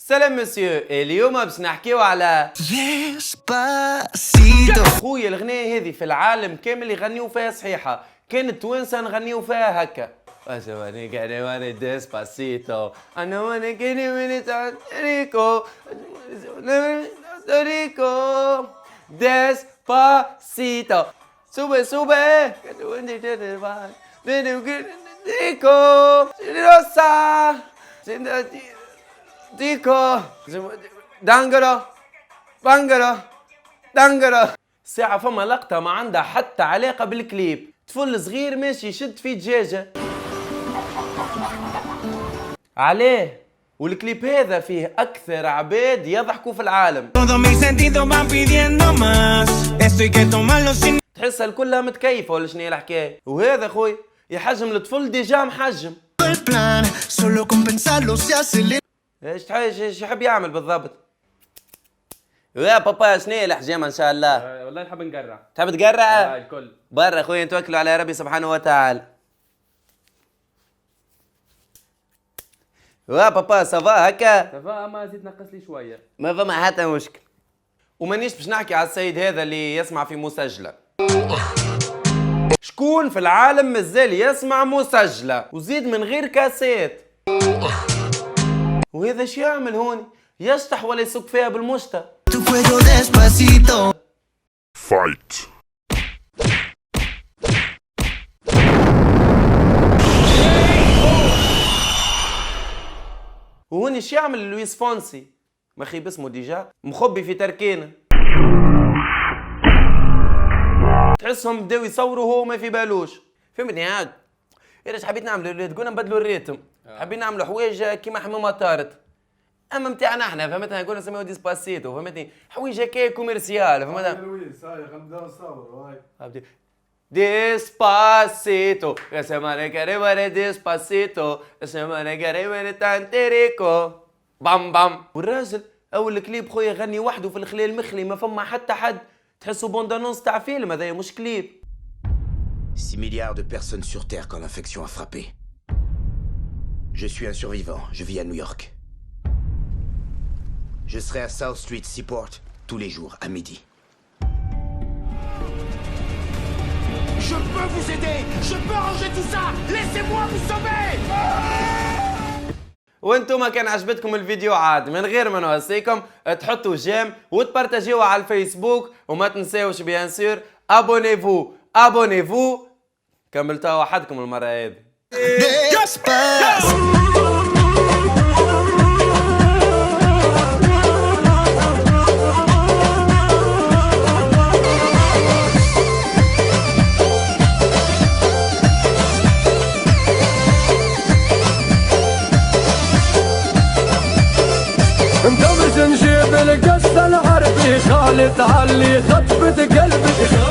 سلام مسيو، اليوم باش نحكيو على Despacito. خويا الغنية هذه في العالم كامل يغنيو فيها صحيحة، كان التوانسة نغنيو فيها هكا. أنا قاعد وانا ديسباسيتو، أنا وانا كيني من ريكو ريكو ديسباسيتو سوبي سوبي ريكو روسا ديكو دانجرو بانجرو دانجرو. ساعة فما لقطة ما عندها حتى علاقة بالكليب، طفل صغير ماشي يشد في دجاجة. عليه؟ والكليب هذا فيه أكثر عباد يضحكوا في العالم. تحسها الكلها متكيفة ولا شنو هي الحكاية؟ وهذا خوي يحجم الطفل ديجا محجم. ايش يحب يعمل بالضبط؟ يا بابا شنو هي الحجامة ان شاء الله؟ والله نحب نقرع. تحب تقرع؟ الكل برا خويا نتوكلوا على ربي سبحانه وتعالى. يا بابا سافا هكا؟ سافا اما زيد نقص لي شويه. ما فما حتى مشكل. ومانيش باش نحكي على السيد هذا اللي يسمع في مسجلة. شكون في العالم مازال يسمع مسجلة وزيد من غير كاسيت؟ وهذا شو يعمل هون؟ يشطح ولا يسك فيها بالمشطة. Fight. وهوني شو يعمل لويس فونسي؟ مخيب اسمه ديجا مخبي في تركينه. تحسهم بداو يصوروا وهو ما في بالوش. فهمتني عاد؟ ايش حبيت نعمل؟ تقولنا نبدلوا الريتم، حابين نعملوا حوايج كيما حمامة طارت. اما متاعنا احنا فهمتني، نقولوا نسميوه ديسباسيتو، فهمتني؟ حوايج هكا كوميرسيال، فهمتني؟ لويس هاي خلينا نبداو نصوروا هاي. ديسباسيتو يا سمانة كريمة ديسباسيتو يا سمانة كريمة تانتيريكو بام بام. والراجل اول كليب خويا يغني وحده في الخليل المخلي، ما فما حتى حد، تحسوا بوندانونس تاع فيلم، هذايا مش كليب. 6 milliards de personnes sur Terre quand l'infection a frappé. Je suis un survivant, je vis à New York. Je serai à South Street Seaport tous les jours à midi. Je peux vous aider, je peux arranger tout ça. Laissez-moi vous sauver. وانتم ما كان عجبتكم الفيديو عاد من غير ما نوصيكم تحطوا جيم وتبارتاجيوه على الفيسبوك، وما تنساوش بيان سور ابونيفو. كملتها وحدكم المرة هذه. مدمج نجيب القصة العربي خالد علي خطفة قلبي.